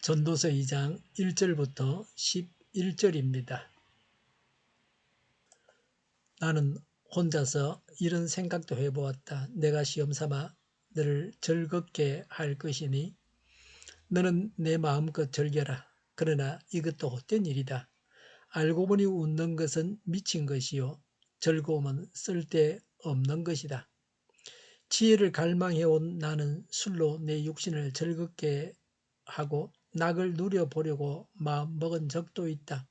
전도서 2장 1절부터 11절입니다. 나는 혼자서 이런 생각도 해보았다. 내가 시험삼아 너를 즐겁게 할 것이니 너는 내 마음껏 즐겨라. 그러나 이것도 헛된 일이다. 알고 보니 웃는 것은 미친 것이요 즐거움은 쓸데없는 것이다. 지혜를 갈망해온 나는 술로 내 육신을 즐겁게 하고 낙을 누려보려고 마음먹은 적도 있다.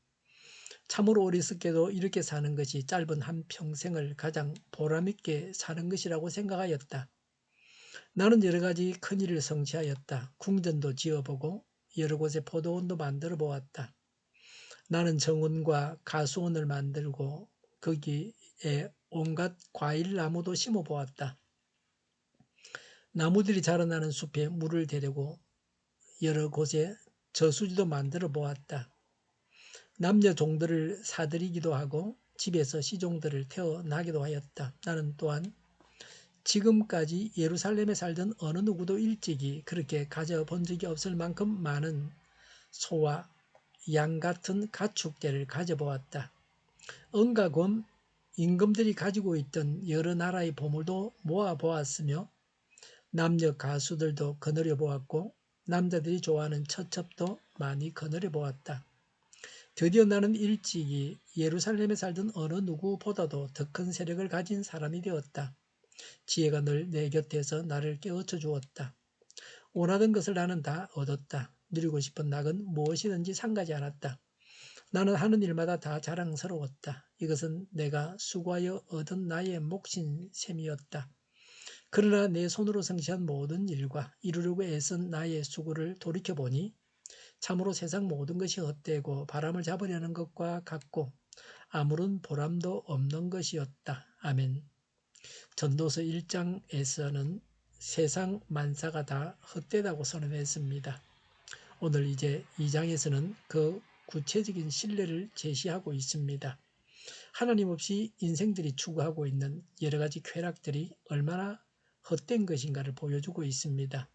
참으로 어리석게도 이렇게 사는 것이 짧은 한평생을 가장 보람있게 사는 것이라고 생각하였다. 나는 여러 가지 큰일을 성취하였다. 궁전도 지어보고 여러 곳에 포도원도 만들어 보았다. 나는 정원과 가수원을 만들고 거기에 온갖 과일나무도 심어보았다. 나무들이 자라나는 숲에 물을 대려고 여러 곳에 저수지도 만들어 보았다. 남녀 종들을 사들이기도 하고 집에서 시종들을 태어나기도 하였다. 나는 또한 지금까지 예루살렘에 살던 어느 누구도 일찍이 그렇게 가져본 적이 없을 만큼 많은 소와 양 같은 가축대를 가져보았다. 은과 금, 임금들이 가지고 있던 여러 나라의 보물도 모아보았으며 남녀 가수들도 거느려 보았고 남자들이 좋아하는 처첩도 많이 거느려 보았다. 드디어 나는 일찍이 예루살렘에 살던 어느 누구보다도 더 큰 세력을 가진 사람이 되었다. 지혜가 늘 내 곁에서 나를 깨우쳐 주었다. 원하던 것을 나는 다 얻었다. 누리고 싶은 낙은 무엇이든지 상가지 않았다. 나는 하는 일마다 다 자랑스러웠다. 이것은 내가 수고하여 얻은 나의 몫인 셈이었다. 그러나 내 손으로 성취한 모든 일과 이루려고 애쓴 나의 수고를 돌이켜보니 참으로 세상 모든 것이 헛되고 바람을 잡으려는 것과 같고 아무런 보람도 없는 것이었다. 아멘. 전도서 1장에서는 세상 만사가 다 헛되다고 선언했습니다. 오늘 이제 2장에서는 그 구체적인 신뢰를 제시하고 있습니다. 하나님 없이 인생들이 추구하고 있는 여러 가지 쾌락들이 얼마나 헛된 것인가를 보여주고 있습니다.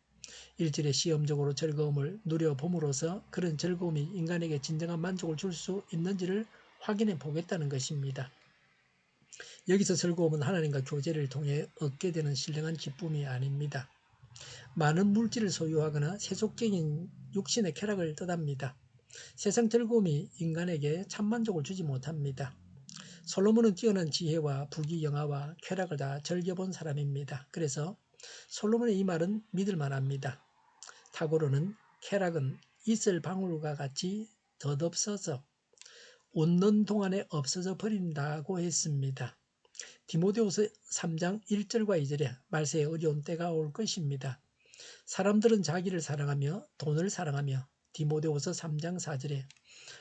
1절에 시험적으로 즐거움을 누려봄으로써 그런 즐거움이 인간에게 진정한 만족을 줄 수 있는지를 확인해 보겠다는 것입니다. 여기서 즐거움은 하나님과 교제를 통해 얻게 되는 신령한 기쁨이 아닙니다. 많은 물질을 소유하거나 세속적인 육신의 쾌락을 뜻합니다. 세상 즐거움이 인간에게 참만족을 주지 못합니다. 솔로몬은 뛰어난 지혜와 부귀영화와 쾌락을 다 즐겨본 사람입니다. 그래서 솔로몬의 이 말은 믿을만합니다. 탁으로는 쾌락은 이슬 방울과 같이 덧없어서 웃는 동안에 없어져 버린다고 했습니다. 디모데후서 3장 1절과 2절에 말세에 어려운 때가 올 것입니다. 사람들은 자기를 사랑하며 돈을 사랑하며 디모데후서 3장 4절에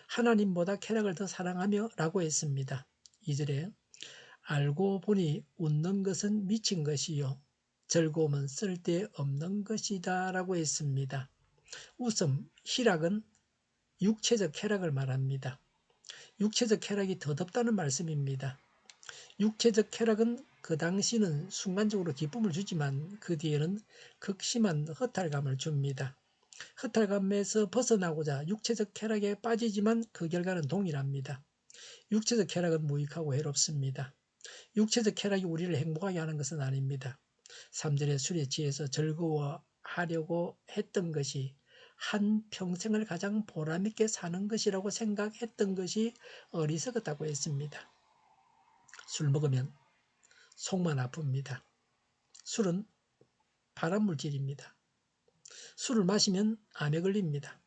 하나님보다 쾌락을 더 사랑하며 라고 했습니다. 2절에 알고 보니 웃는 것은 미친 것이요 즐거움은 쓸데없는 것이다 라고 했습니다. 웃음, 희락은 육체적 쾌락을 말합니다. 육체적 쾌락이 덧없다는 말씀입니다. 육체적 쾌락은 그 당시는 순간적으로 기쁨을 주지만 그 뒤에는 극심한 허탈감을 줍니다. 허탈감에서 벗어나고자 육체적 쾌락에 빠지지만 그 결과는 동일합니다. 육체적 쾌락은 무익하고 해롭습니다. 육체적 쾌락이 우리를 행복하게 하는 것은 아닙니다. 3절에 술에 취해서 즐거워하려고 했던 것이 한 평생을 가장 보람있게 사는 것이라고 생각했던 것이 어리석었다고 했습니다. 술 먹으면 속만 아픕니다. 술은 발암물질입니다. 술을 마시면 암에 걸립니다.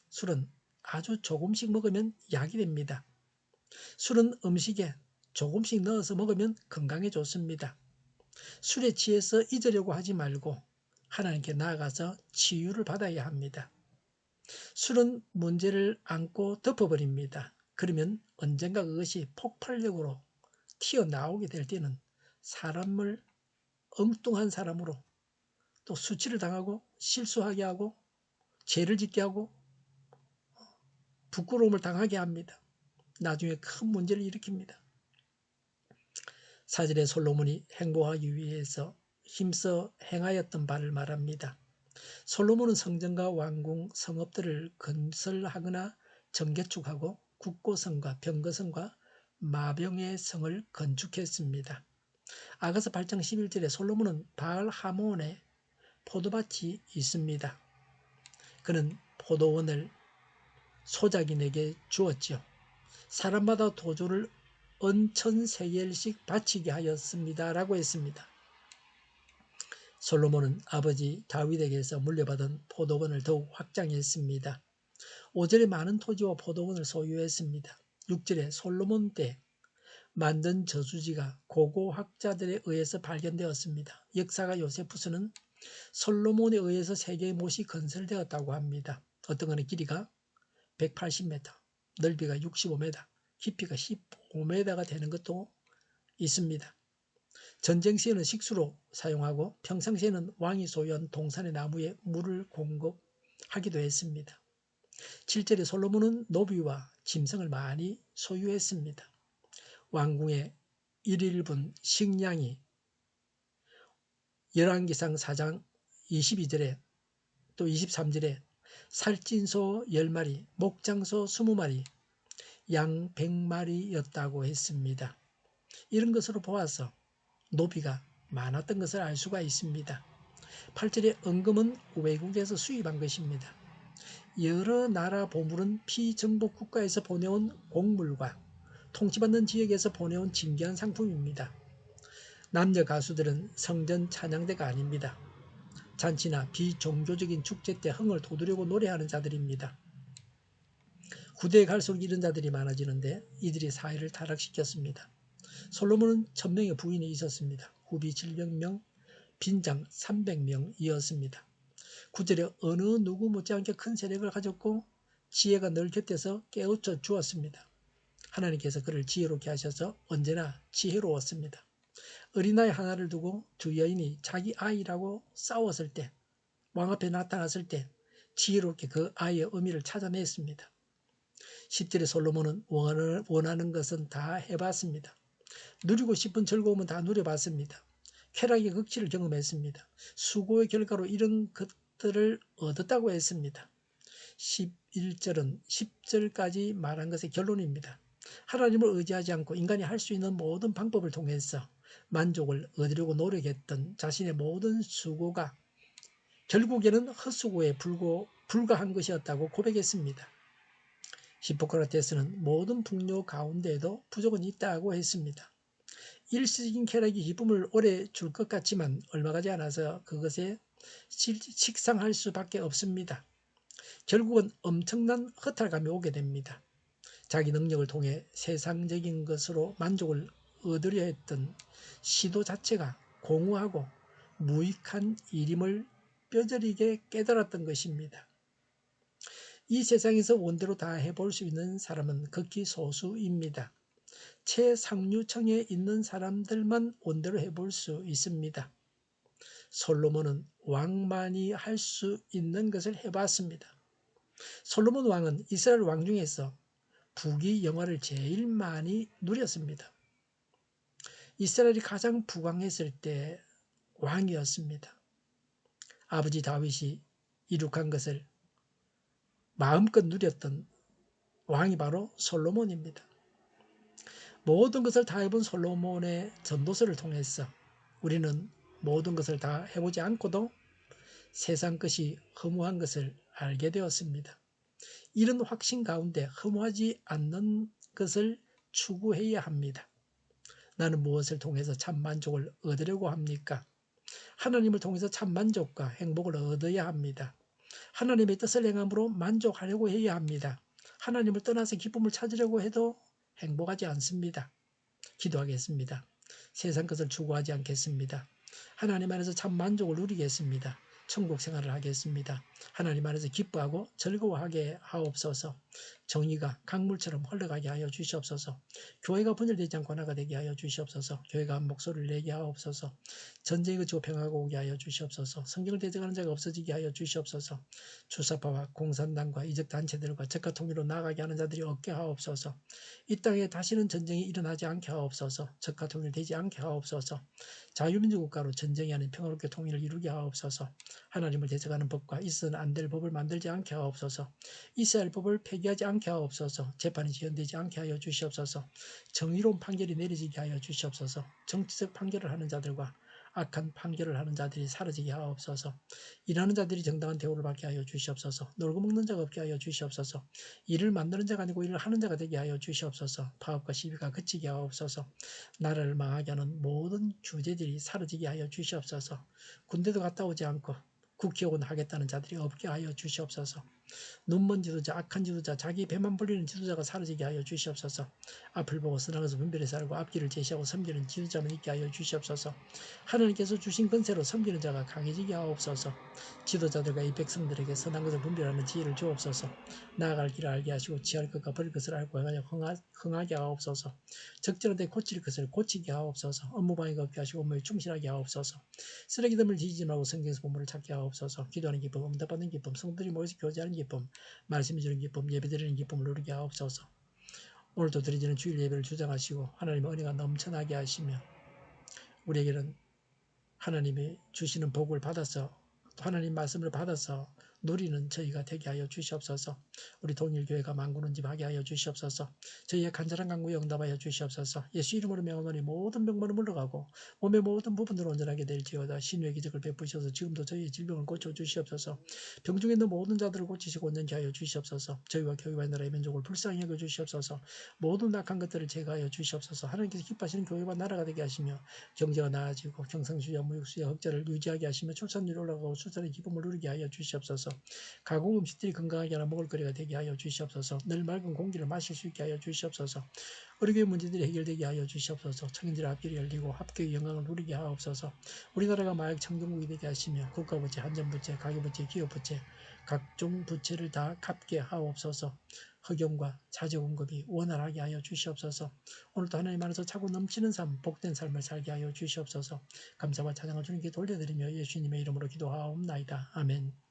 술은 아주 조금씩 먹으면 약이 됩니다. 술은 음식에 조금씩 넣어서 먹으면 건강에 좋습니다. 술에 취해서 잊으려고 하지 말고 하나님께 나아가서 치유를 받아야 합니다. 술은 문제를 안고 덮어버립니다. 그러면 언젠가 그것이 폭발력으로 튀어나오게 될 때는 사람을 엉뚱한 사람으로 또 수치를 당하고 실수하게 하고 죄를 짓게 하고 부끄러움을 당하게 합니다. 나중에 큰 문제를 일으킵니다. 4절에 솔로몬이 행복하기 위해서 힘써 행하였던 바를 말합니다. 솔로몬은 성전과 왕궁, 성읍들을 건설하거나 정개축하고 국고성과 병거성과 마병의 성을 건축했습니다. 아가서 8장 11절에 솔로몬은 바알 하몬에 포도밭이 있습니다. 그는 포도원을 소작인에게 주었지요. 사람마다 도주를 은천세겔씩 바치게 하였습니다. 라고 했습니다. 솔로몬은 아버지 다윗에게서 물려받은 포도원을 더욱 확장했습니다. 5절에 많은 토지와 포도원을 소유했습니다. 6절에 솔로몬 때 만든 저수지가 고고학자들에 의해서 발견되었습니다. 역사가 요세푸스는 솔로몬에 의해서 3개의 못이 건설되었다고 합니다. 어떤 것은 길이가 180m, 넓이가 65m, 깊이가 15m가 되는 것도 있습니다. 전쟁 시에는 식수로 사용하고 평상시에는 왕이 소유한 동산의 나무에 물을 공급하기도 했습니다. 7절에 솔로몬은 노비와 짐승을 많이 소유했습니다. 왕궁의 1인분 식량이 열왕기상 4장 22절에 또 23절에 살찐소 10마리, 목장소 20마리, 양 100마리였다고 했습니다. 이런 것으로 보아서 노비가 많았던 것을 알 수가 있습니다. 8절에 은금은 외국에서 수입한 것입니다. 여러 나라 보물은 피정복 국가에서 보내온 곡물과 통치받는 지역에서 보내온 진귀한 상품입니다. 남녀 가수들은 성전 찬양대가 아닙니다. 잔치나 비종교적인 축제 때 흥을 돋우려고 노래하는 자들입니다. 후대에 갈수록 이런 자들이 많아지는데 이들이 사회를 타락시켰습니다. 솔로몬은 1000명의 부인이 있었습니다. 후비 700명, 빈장 300명이었습니다. 9절에 어느 누구 못지않게 큰 세력을 가졌고 지혜가 늘 곁에서 깨우쳐 주었습니다. 하나님께서 그를 지혜롭게 하셔서 언제나 지혜로웠습니다. 어린아이 하나를 두고 두 여인이 자기 아이라고 싸웠을 때, 왕 앞에 나타났을 때 지혜롭게 그 아이의 의미를 찾아냈습니다. 10절에 솔로몬은 원하는 것은 다 해봤습니다. 누리고 싶은 즐거움은 다 누려봤습니다. 쾌락의 극치를 경험했습니다. 수고의 결과로 이런 것들을 얻었다고 했습니다. 11절은 10절까지 말한 것의 결론입니다. 하나님을 의지하지 않고 인간이 할 수 있는 모든 방법을 통해서 만족을 얻으려고 노력했던 자신의 모든 수고가 결국에는 헛수고에 불과한 것이었다고 고백했습니다. 히포크라테스는 모든 풍요 가운데에도 부족은 있다고 했습니다. 일시적인 쾌락이 기쁨을 오래 줄 것 같지만 얼마 가지 않아서 그것에 식상할 수밖에 없습니다. 결국은 엄청난 허탈감이 오게 됩니다. 자기 능력을 통해 세상적인 것으로 만족을 얻으려 했던 시도 자체가 공허하고 무익한 일임을 뼈저리게 깨달았던 것입니다. 이 세상에서 원대로 다 해볼 수 있는 사람은 극히 소수입니다. 최상류층에 있는 사람들만 원대로 해볼 수 있습니다. 솔로몬은 왕만이 할 수 있는 것을 해봤습니다. 솔로몬 왕은 이스라엘 왕 중에서 부귀 영화를 제일 많이 누렸습니다. 이스라엘이 가장 부강했을 때 왕이었습니다. 아버지 다윗이 이룩한 것을 마음껏 누렸던 왕이 바로 솔로몬입니다. 모든 것을 다 해본 솔로몬의 전도서를 통해서 우리는 모든 것을 다 해보지 않고도 세상 것이 허무한 것을 알게 되었습니다. 이런 확신 가운데 허무하지 않는 것을 추구해야 합니다. 나는 무엇을 통해서 참 만족을 얻으려고 합니까? 하나님을 통해서 참 만족과 행복을 얻어야 합니다. 하나님의 뜻을 행함으로 만족하려고 해야 합니다. 하나님을 떠나서 기쁨을 찾으려고 해도 행복하지 않습니다. 기도하겠습니다. 세상 것을 추구하지 않겠습니다. 하나님 안에서 참 만족을 누리겠습니다. 천국 생활을 하겠습니다. 하나님 안에서 기뻐하고 즐거워하게 하옵소서. 정의가 강물처럼 흘러가게 하여 주시옵소서. 교회가 분열되지 않고 하나가 되게 하여 주시옵소서. 교회가 한 목소리를 내게 하옵소서. 전쟁이 그치고 평화가 오게 하여 주시옵소서. 성경을 대적하는 자가 없어지게 하여 주시옵소서. 주사파와 공산당과 이적단체들과 적과 통일로 나아가게 하는 자들이 없게 하옵소서. 이 땅에 다시는 전쟁이 일어나지 않게 하옵소서. 적과 통일되지 않게 하옵소서. 자유민주국가로 전쟁이 아닌 평화롭게 통일을 이루게 하옵소서. 하나님을 대적하는 법과 있어서는 안 될 법을 만들지 않게 하옵소서. 있어야 할 법을 폐기하지 않게 하옵소서. 재판이 지연되지 않게 하여 주시옵소서. 정의로운 판결이 내려지게 하여 주시옵소서. 정치적 판결을 하는 자들과 악한 판결을 하는 자들이 사라지게 하옵소서. 일하는 자들이 정당한 대우를 받게 하여 주시옵소서. 놀고 먹는 자가 없게 하여 주시옵소서. 일을 만드는 자가 아니고 일을 하는 자가 되게 하여 주시옵소서. 파업과 시비가 그치게 하옵소서. 나라를 망하게 하는 모든 주제들이 사라지게 하여 주시옵소서. 군대도 갔다 오지 않고 국회의원 하겠다는 자들이 없게 하여 주시옵소서. 눈먼 지도자, 악한 지도자, 자기 배만 불리는 지도자가 사라지게 하여 주시옵소서. 앞을 보고 선악에서 분별해 살고 앞길을 제시하고 섬기는 지도자는 있게 하여 주시옵소서. 하나님께서 주신 권세로 섬기는 자가 강해지게 하옵소서. 지도자들과 이 백성들에게 선한 것을 분별하는 지혜를 주옵소서. 나아갈 길을 알게 하시고 취할 것과 버릴 것을 알고 흥하게 하옵소서. 적절한 데 고칠 것을 고치게 하옵소서. 업무방해가 없게 하시고 업무에 충실하게 하옵소서. 쓰레기됨을 지지지 말고 성경에서 보물을 찾게 하옵소서. 기도하는 기쁨, 응답받는 기쁨, 성도들이 모여서 교제하는 기쁨, 말씀해 주는 기쁨, 예배드리는 기쁨을 누리게 하옵소서. 오늘도 드리지는 주일 예배를 주장하시고 하나님의 은혜가 넘쳐나게 하시며 우리에게는 하나님이 주시는 복을 받아서 하나님 말씀을 받아서 누리는 저희가 되게 하여 주시옵소서. 우리 동일교회가 만구는 집 하게 하여 주시옵소서. 저희의 간절한 간구에 응답하여 주시옵소서. 예수 이름으로 명하노니 모든 병만은 물러가고 몸의 모든 부분으로 온전하게 될지어다. 신유의 기적을 베푸셔서 지금도 저희의 질병을 고쳐 주시옵소서. 병중에 있는 모든 자들을 고치시고 온전케 하여 주시옵소서. 저희와 교회와 나라의 민족을 불쌍히 여겨 주시옵소서. 모든 악한 것들을 제거하여 주시옵소서. 하나님께서 기뻐하시는 교회와 나라가 되게 하시며 경제가 나아지고 경상수지와 무역수지와 흑자를 유지하게 하시며 출산율이 올라가고 출산의 기쁨을 누리게 하여 주시옵소서. 가공 음식들이 건강하게 하나 먹을거리가 되게 하여 주시옵소서. 늘 맑은 공기를 마실 수 있게 하여 주시옵소서. 의료의 문제들이 해결되게 하여 주시옵소서. 청인들의 앞길이 열리고 합교의 영광을 누리게 하옵소서. 우리나라가 마약 청정국이 되게 하시며 국가부채, 한전부채, 가계부채, 기업부채 각종 부채를 다 갚게 하옵소서. 흑연과 자재공급이 원활하게 하여 주시옵소서. 오늘도 하나님 안에서 차고 넘치는 삶, 복된 삶을 살게 하여 주시옵소서. 감사와 찬양을 주님께 돌려드리며 예수님의 이름으로 기도하옵나이다. 아멘.